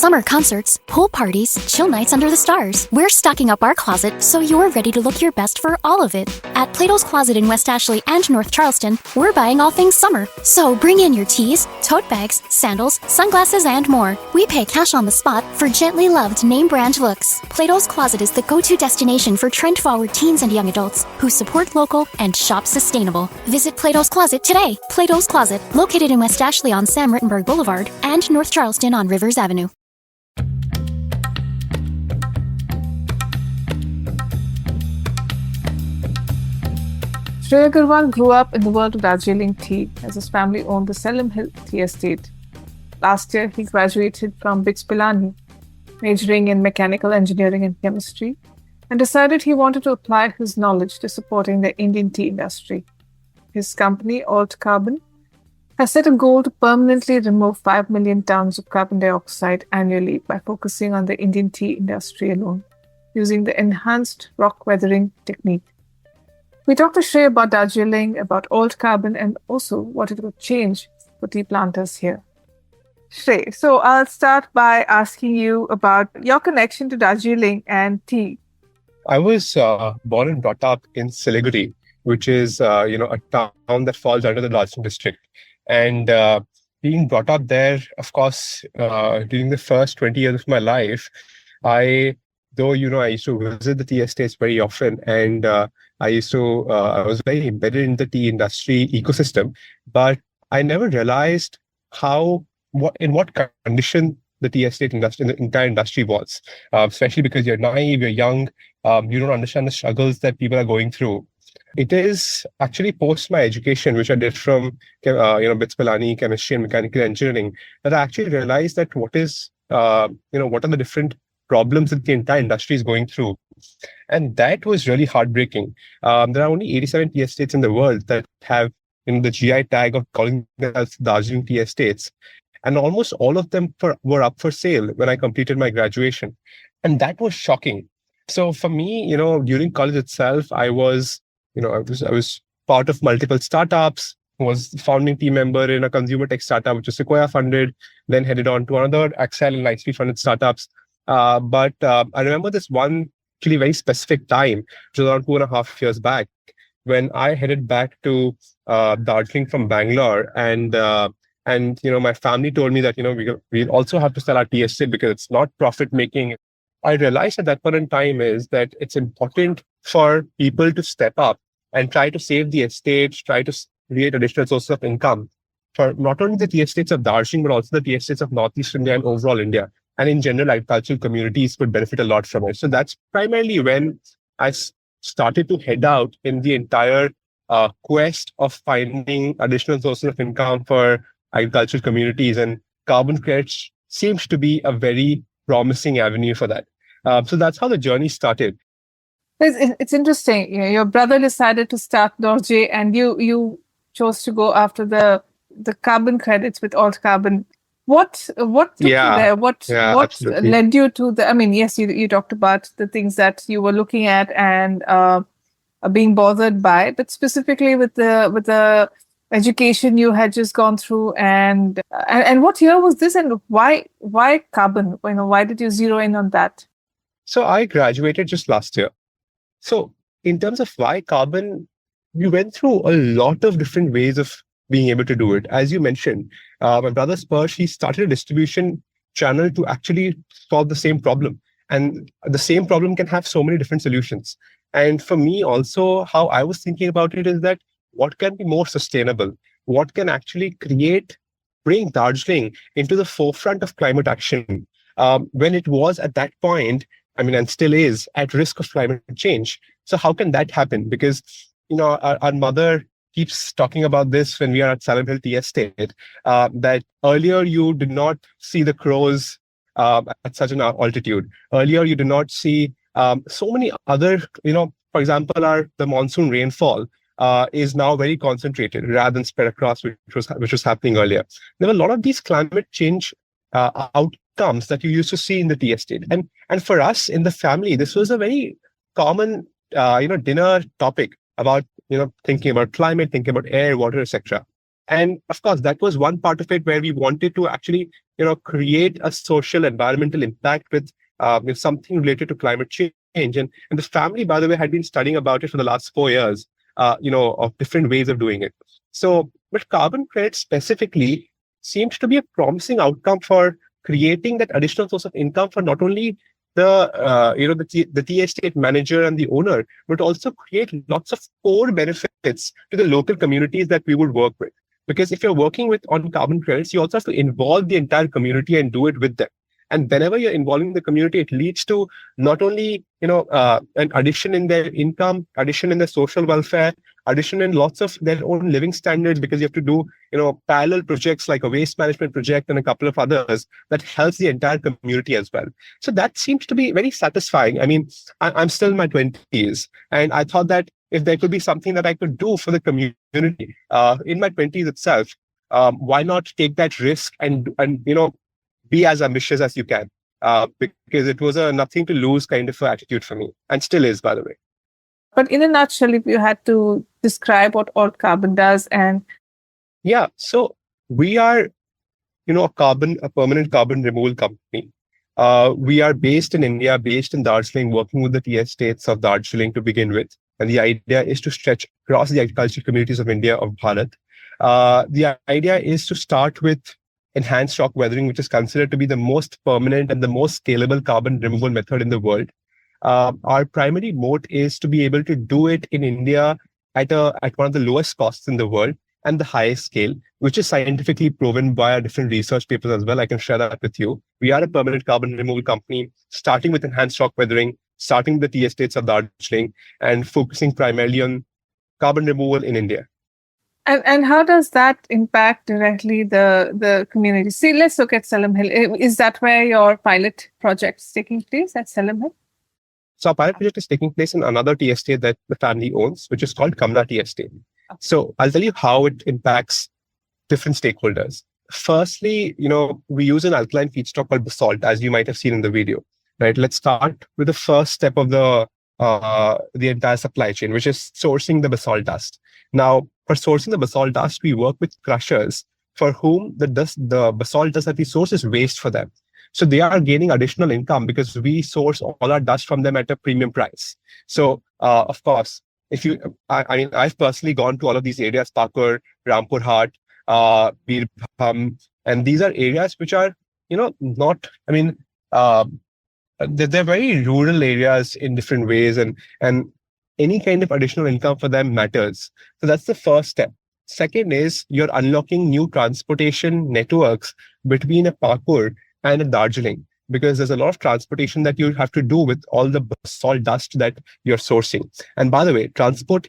Summer concerts, pool parties, chill nights under the stars. We're stocking up our closet so you're ready to look your best for all of it. At Plato's Closet in West Ashley and North Charleston, we're buying all things summer. So bring in your tees, tote bags, sandals, sunglasses, and more. We pay cash on the spot for gently loved name brand looks. Plato's Closet is the go-to destination for trend-forward teens and young adults who support local and shop sustainable. Visit Plato's Closet today. Plato's Closet, located in West Ashley on Sam Rittenberg Boulevard and North Charleston on Rivers Avenue. Shrey Agarwal grew up in the world of Darjeeling tea as his family owned the Selim Hill Tea Estate. Last year, he graduated from Pilani, majoring in mechanical engineering and chemistry, and decided he wanted to apply his knowledge to supporting the Indian tea industry. His company, Alt Carbon, has set a goal to permanently remove 5 million tons of carbon dioxide annually by focusing on the Indian tea industry alone, using the enhanced rock weathering technique. We talked to Shrey about Darjeeling, about Alt Carbon, and also what it would change for tea planters here. Shrey, so I'll start by asking you about your connection to Darjeeling and tea. I was born and brought up in Siliguri, which is a town that falls under the Darjeeling district. And being brought up there, of course, during the first 20 years of my life, I used to visit the tea estates very often, and I was very embedded in the tea industry ecosystem, but I never realized in what condition the tea estate industry, the entire industry was, especially because you're naive, you're young, you don't understand the struggles that people are going through. It is actually post my education, which I did from Pilani, chemistry and mechanical engineering, that I actually realized that what are the different problems that the entire industry is going through. And that was really heartbreaking. There are only 87 tea estates in the world that have the GI tag of calling themselves Darjeeling tea estates. And almost all of them were up for sale when I completed my graduation. And that was shocking. So for me, during college itself, I was part of multiple startups, was founding team member in a consumer tech startup, which was Sequoia funded, then headed on to another Axel and Lightspeed funded startups. But I remember this one actually very specific time, which was around 2.5 years back, when I headed back to Darjeeling from Bangalore, and my family told me that we also have to sell our tea estate because it's not profit making. I realized at that point in time is that it's important for people to step up and try to save the estates, try to create additional sources of income for not only the tea estates of Darjeeling, but also the tea estates of Northeast India and overall India. And in general, agricultural communities would benefit a lot from it. So that's primarily when I started to head out in the entire quest of finding additional sources of income for agricultural communities. And carbon credits seems to be a very promising avenue for that. So that's how the journey started. It's interesting. Your brother decided to start Dorje, and you chose to go after the carbon credits with Alt Carbon. What took you there? What led you to the? I mean, yes, you talked about the things that you were looking at and being bothered by, but specifically with the education you had just gone through, and what year was this, and why carbon? Why did you zero in on that? So I graduated just last year. So in terms of why carbon, we went through a lot of different ways of being able to do it. As you mentioned, my brother Spursh, he started a distribution channel to actually solve the same problem. And the same problem can have so many different solutions. And for me also, how I was thinking about it is that what can be more sustainable? What can actually bring Darjeeling into the forefront of climate action when it was at that point, and still is, at risk of climate change. So how can that happen? Because, our mother keeps talking about this when we are at Selim Hill Tea Estate, that earlier you did not see the crows at such an altitude. Earlier you did not see so many other, for example, the monsoon rainfall is now very concentrated rather than spread across, which was happening earlier. There were a lot of these climate change outcomes that you used to see in the tea estate. And for us in the family, this was a very common, dinner topic about, thinking about climate, thinking about air, water, etc. And of course, that was one part of it where we wanted to actually create a social environmental impact with something related to climate change. And the family, by the way, had been studying about it for the last 4 years, of different ways of doing it. So, but carbon credits specifically seems to be a promising outcome for creating that additional source of income for not only the tea estate manager and the owner, but also create lots of core benefits to the local communities that we would work with. Because if you're working with on carbon credits, you also have to involve the entire community and do it with them. And whenever you're involving the community, it leads to not only an addition in their income, addition in their social welfare, addition in lots of their own living standards, because you have to do parallel projects like a waste management project and a couple of others that helps the entire community as well. So that seems to be very satisfying. I mean, I'm still in my 20s, and I thought that if there could be something that I could do for the community in my 20s itself, why not take that risk and be as ambitious as you can, because it was a nothing to lose kind of attitude for me, and still is, by the way. But in a nutshell, if you had to describe what Alt Carbon does, and yeah, so we are, a permanent carbon removal company. We are based in India, based in Darjeeling, working with the tea estates of Darjeeling to begin with. And the idea is to stretch across the agricultural communities of India, of Bharat. The idea is to start with enhanced rock weathering, which is considered to be the most permanent and the most scalable carbon removal method in the world. Our primary moat is to be able to do it in India at one of the lowest costs in the world and the highest scale, which is scientifically proven by our different research papers as well. I can share that with you. We are a permanent carbon removal company, starting with enhanced rock weathering, starting with the tea estates of Darjeeling, and focusing primarily on carbon removal in India. And how does that impact directly the community? See, let's look at Selim Hill. Is that where your pilot project is taking place, at Selim Hill? So our pilot project is taking place in another tea estate that the family owns, which is called Kamla Tea Estate. So I'll tell you how it impacts different stakeholders. Firstly, we use an alkaline feedstock called basalt, as you might have seen in the video. Right? Let's start with the first step of the entire supply chain, which is sourcing the basalt dust. Now, for sourcing the basalt dust, we work with crushers for whom the basalt dust that we source is waste for them. So they are gaining additional income because we source all our dust from them at a premium price. So, of course, I've personally gone to all of these areas, Pakur, Rampur Hat, Birbhum, and these are areas which are, they're very rural areas in different ways, and any kind of additional income for them matters. So that's the first step. Second is you're unlocking new transportation networks between a Pakur and a Darjeeling, because there's a lot of transportation that you have to do with all the basalt dust that you're sourcing. And by the way, transport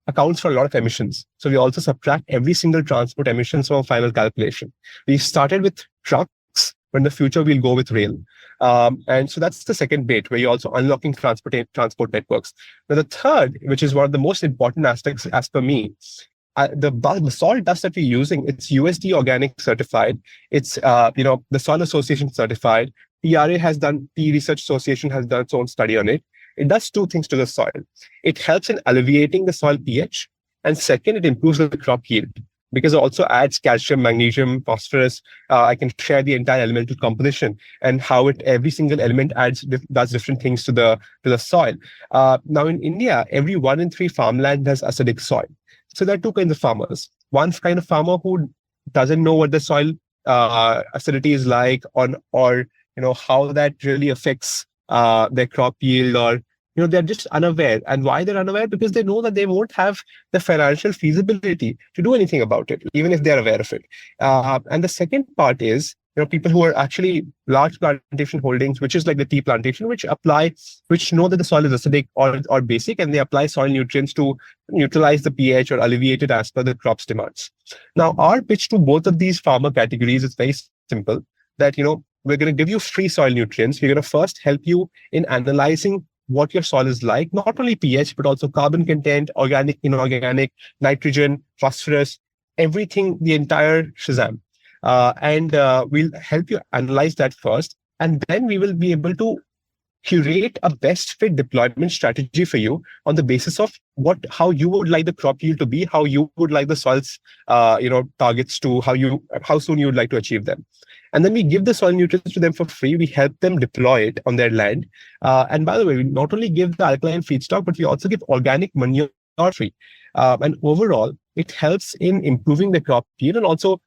accounts for a lot of emissions. So we also subtract every single transport emissions from a final calculation. We started with trucks, but in the future we'll go with rail. And so that's the second bit, where you're also unlocking transport networks. Now, the third, which is one of the most important aspects as per me, the basalt dust that we're using, it's USD organic certified. It's, the Soil Association certified. Tea Research Association has done its own study on it. It does two things to the soil. It helps in alleviating the soil pH. And second, it improves the crop yield, because it also adds calcium, magnesium, phosphorus. I can share the entire elemental composition and how every single element does different things to the soil. Now in India, every 1 in 3 farmland has acidic soil. So there are two kinds of farmers. One kind of farmer who doesn't know what the soil acidity is like, or how that really affects their crop yield, or they're just unaware. And why they're unaware? Because they know that they won't have the financial feasibility to do anything about it, even if they're aware of it. And the second part is, people who are actually large plantation holdings, which is like the tea plantation, which know that the soil is acidic or basic, and they apply soil nutrients to neutralize the pH or alleviate it as per the crop's demands. Now, our pitch to both of these farmer categories is very simple, that, we're going to give you free soil nutrients. We're going to first help you in analyzing what your soil is like, not only pH, but also carbon content, organic, inorganic, nitrogen, phosphorus, everything, the entire shazam. And we'll help you analyze that first. And then we will be able to curate a best fit deployment strategy for you on the basis of how you would like the crop yield to be, how you would like the soil's targets to, how soon you would like to achieve them. And then we give the soil nutrients to them for free. We help them deploy it on their land. And by the way, we not only give the alkaline feedstock, but we also give organic manure free. And overall, it helps in improving the crop yield and also,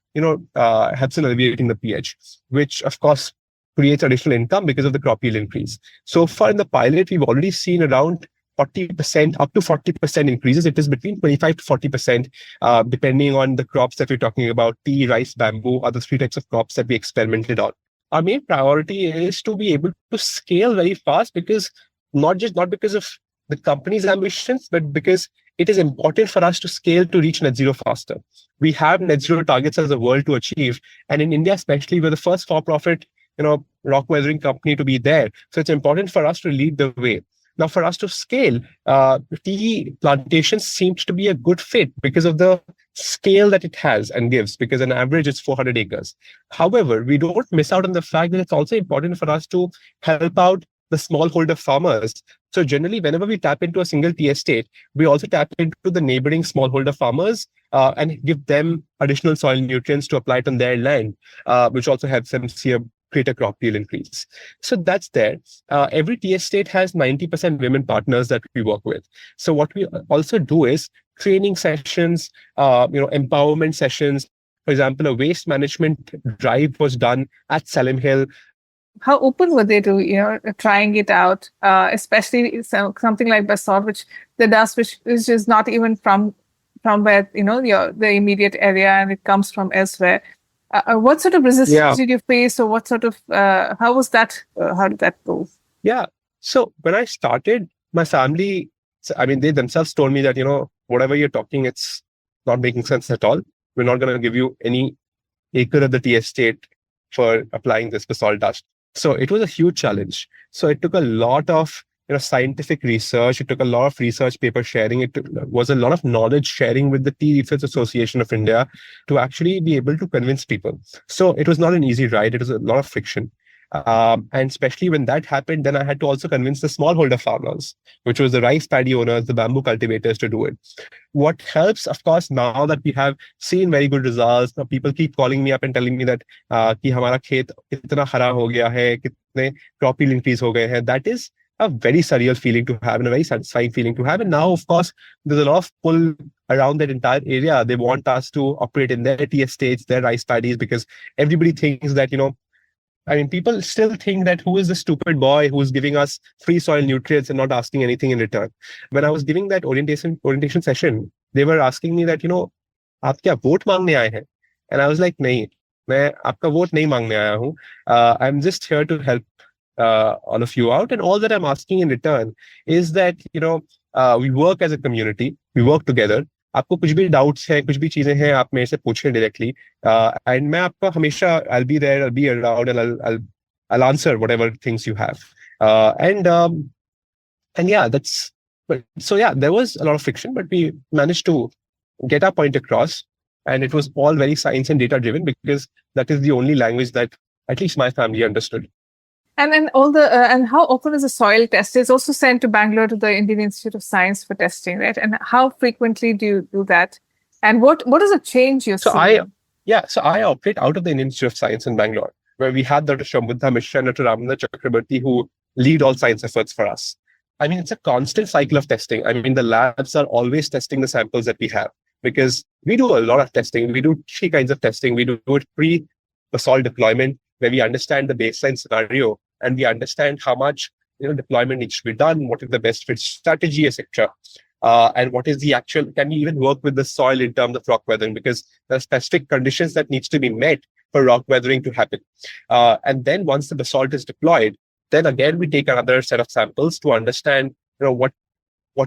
helps in alleviating the pH, which of course creates additional income because of the crop yield increase. So far in the pilot, we've already seen around 40%, up to 40% increases. It is between 25 to 40%, depending on the crops that we're talking about: tea, rice, bamboo, are the three types of crops that we experimented on. Our main priority is to be able to scale very fast, because not because of the company's ambitions, but because it is important for us to scale to reach net zero faster. We have net zero targets as a world to achieve. And in India, especially, we're the first for-profit, rock weathering company to be there. So it's important for us to lead the way. Now, for us to scale, tea plantations seems to be a good fit because of the scale that it has and gives, because on average it's 400 acres. However, we don't miss out on the fact that it's also important for us to help out the smallholder farmers. So generally, whenever we tap into a single tea estate, we also tap into the neighboring smallholder farmers and give them additional soil nutrients to apply it on their land, which also helps them see a greater crop yield increase. So that's there. Every tea estate has 90% women partners that we work with. So what we also do is training sessions, empowerment sessions. For example, a waste management drive was done at Selim Hill. How open were they to trying it out, especially something like basalt, which is not even from where the immediate area, and it comes from elsewhere. What sort of resistance did you face, or what sort of how was that? How did that go? Yeah. So when I started, my family, they themselves told me that whatever you're talking, it's not making sense at all. We're not going to give you any acre of the tea estate for applying this basalt dust. So it was a huge challenge. So it took a lot of scientific research. It took a lot of research paper sharing. It was a lot of knowledge sharing with the Tea Research Association of India to actually be able to convince people. So it was not an easy ride. It was a lot of friction. And especially when that happened, then I had to also convince the smallholder farmers, which was the rice paddy owners, the bamboo cultivators, to do it. What helps, of course, now that we have seen very good results, people keep calling me up and telling me that कि हमारा खेत इतना हरा हो गया है, कितने crop yield increase हो गए हैं. That is a very surreal feeling to have and a very satisfying feeling to have. And now, of course, there's a lot of pull around that entire area. They want us to operate in their tea estates, their rice paddies, because everybody thinks that, people still think that who is the stupid boy who's giving us free soil nutrients and not asking anything in return. When I was giving that orientation session, they were asking me that, आप क्या vote मांगने आए हैं? And I was like, नहीं, मैं आपका vote नहीं मांगने आया हूँ. I'm just here to help all of you out. And all that I'm asking in return is that, we work as a community, we work together. आपको कुछ भी doubts हैं, कुछ भी चीजें हैं, आप मेरे से पूछें directly. And मैं आपका हमेशा, I'll be there, I'll be around, and I'll answer whatever things you have. And yeah, there was a lot of friction, but we managed to get our point across. And it was all very science and data driven, because that is the only language that at least my family understood. And then and how often is the soil test? It's also sent to Bangalore to the Indian Institute of Science for testing, right? And how frequently do you do that? And what is the change you're seeing? So I operate out of the Indian Institute of Science in Bangalore, where we had Dr. Shambhuddha Mishra and Dr. Aravinda Chakrabarti, who lead all science efforts for us. It's a constant cycle of testing. The labs are always testing the samples that we have, because we do a lot of testing. We do three kinds of testing. We do it pre-basalt deployment, where we understand the baseline scenario and we understand how much deployment needs to be done, what is the best fit strategy, etc. And what is the actual, can we even work with the soil in terms of rock weathering, because there are specific conditions that needs to be met for rock weathering to happen. And then once the basalt is deployed, then again we take another set of samples to understand what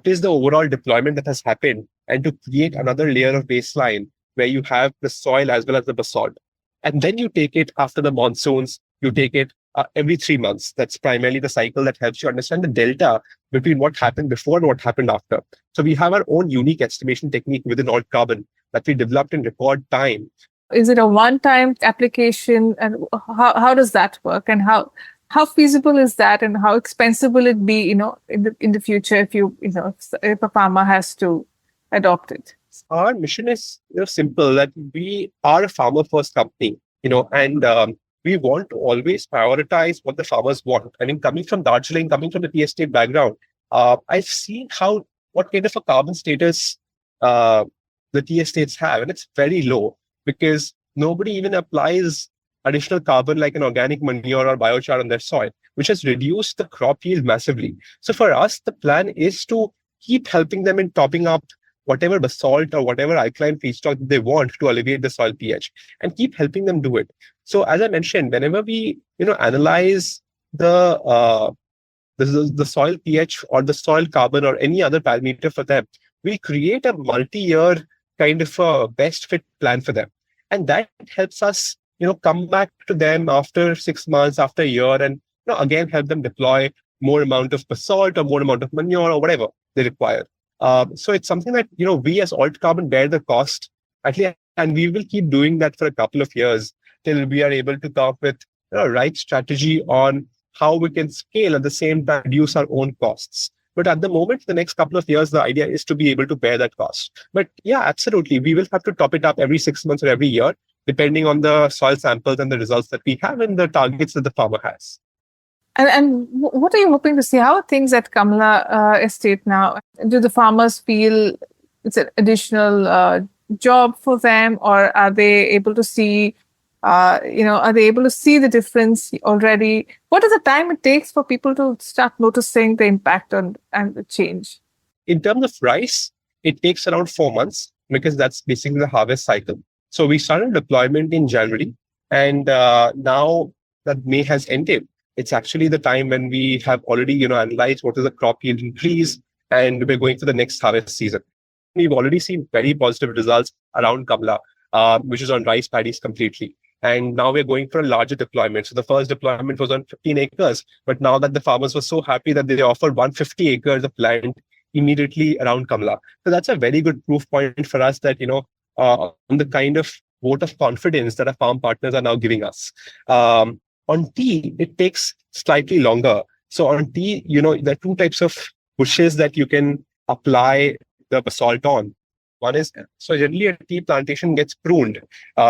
is the overall deployment that has happened, and to create another layer of baseline where you have the soil as well as the basalt. And then you take it after the monsoons, you take it every 3 months. That's primarily the cycle that helps you understand the delta between what happened before and what happened after. So we have our own unique estimation technique within Alt Carbon that we developed in record time. Is it a one-time application, and how does that work? And how feasible is that, and how expensive will it be, in the future if a farmer has to adopt it? Our mission is simple, that we are a farmer first company, and we want to always prioritize what the farmers want. I mean, coming from Darjeeling, coming from the tea estate background, I've seen what kind of a carbon status uh, the tea estates have, and it's very low because nobody even applies additional carbon like an organic manure or biochar on their soil, which has reduced the crop yield massively. So for us, the plan is to keep helping them in topping up whatever basalt or whatever alkaline feedstock they want to alleviate the soil pH, and keep helping them do it. So as I mentioned, whenever we analyze the soil pH or the soil carbon or any other parameter for them, we create a multi-year kind of a best fit plan for them. And that helps us, come back to them after 6 months, after a year, and again help them deploy more amount of basalt or more amount of manure or whatever they require. So it's something that we as Alt Carbon bear the cost at least, and we will keep doing that for a couple of years till we are able to come up with right strategy on how we can scale at the same time reduce our own costs. But at the moment, the next couple of years, the idea is to be able to bear that cost. But yeah, absolutely, we will have to top it up every 6 months or every year, depending on the soil samples and the results that we have and the targets that the farmer has. And what are you hoping to see? How are things at Kamala Estate now? Do the farmers feel it's an additional job for them, or are they able to see, are they able to see the difference already? What is the time it takes for people to start noticing the impact and the change? In terms of rice, it takes around 4 months because that's basically the harvest cycle. So we started deployment in January, and now that May has ended, it's actually the time when we have already, analyzed what is the crop yield increase, and we're going for the next harvest season. We've already seen very positive results around Kamla, which is on rice paddies completely. And now we're going for a larger deployment. So the first deployment was on 15 acres, but now that the farmers were so happy that they offered 150 acres of land immediately around Kamla. So that's a very good proof point for us that, on the kind of vote of confidence that our farm partners are now giving us. On tea, it takes slightly longer. So on tea, there are two types of bushes that you can apply the basalt on. One is, so generally a tea plantation gets pruned.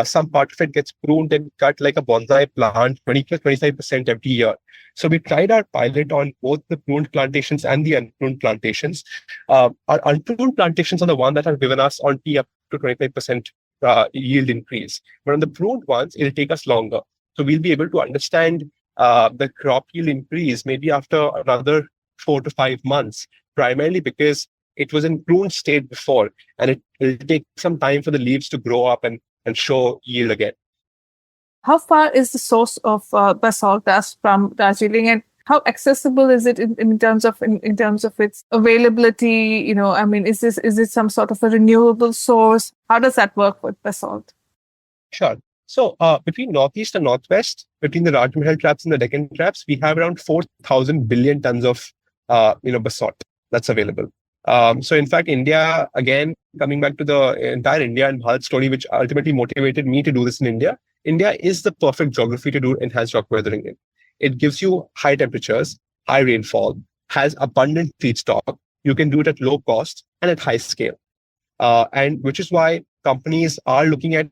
Some part of it gets pruned and cut like a bonsai plant, 20-25% every year. So we tried our pilot on both the pruned plantations and the unpruned plantations. Our unpruned plantations are the one that have given us on tea up to 25% yield increase. But on the pruned ones, it'll take us longer. So we'll be able to understand the crop yield increase maybe after another 4 to 5 months, primarily because it was in pruned state before, and it will take some time for the leaves to grow up and show yield again. How far is the source of basalt dust from Darjeeling, and how accessible is it in terms of its availability? Is it some sort of a renewable source? How does that work with basalt? Sure. So between Northeast and Northwest, between the Rajmahal traps and the Deccan traps, we have around 4,000 billion tons of basalt that's available. So in fact, India, again, coming back to the entire India and Bharat story, which ultimately motivated me to do this in India, India is the perfect geography to do enhanced rock weathering in. It gives you high temperatures, high rainfall, has abundant feedstock. You can do it at low cost and at high scale. And which is why companies are looking at.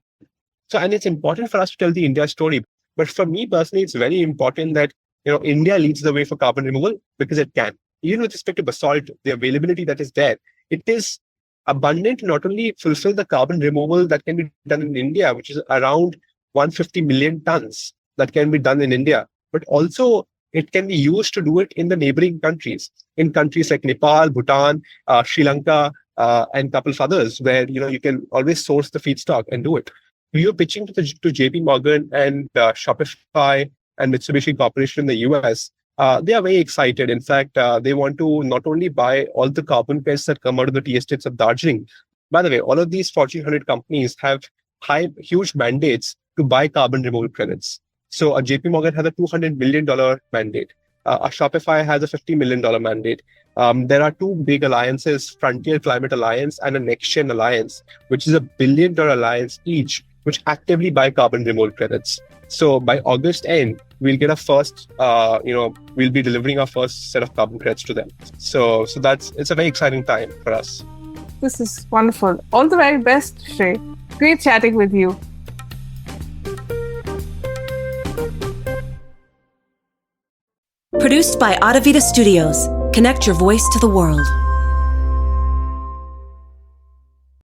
So, and it's important for us to tell the India story. But for me personally, it's very important that, India leads the way for carbon removal because it can. Even with respect to basalt, the availability that is there, it is abundant to not only fulfill the carbon removal that can be done in India, which is around 150 million tons that can be done in India, but also it can be used to do it in the neighboring countries, in countries like Nepal, Bhutan, Sri Lanka, and a couple of others where, you can always source the feedstock and do it. We were pitching to JP Morgan and Shopify and Mitsubishi Corporation in the US. They are very excited. In fact, they want to not only buy all the carbon credits that come out of the tea estates of Darjeeling. By the way, all of these Fortune 100 companies have huge mandates to buy carbon removal credits. So a JP Morgan has a $200 million mandate. A Shopify has a $50 million mandate. There are two big alliances, Frontier Climate Alliance and a Next Gen Alliance, which is $1 billion alliance each, which actively buy carbon removal credits. So by August end, we'll get our first, we'll be delivering our first set of carbon credits to them. So it's a very exciting time for us. This is wonderful. All the very best, Shrey. Great chatting with you. Produced by Aravinda Studios. Connect your voice to the world.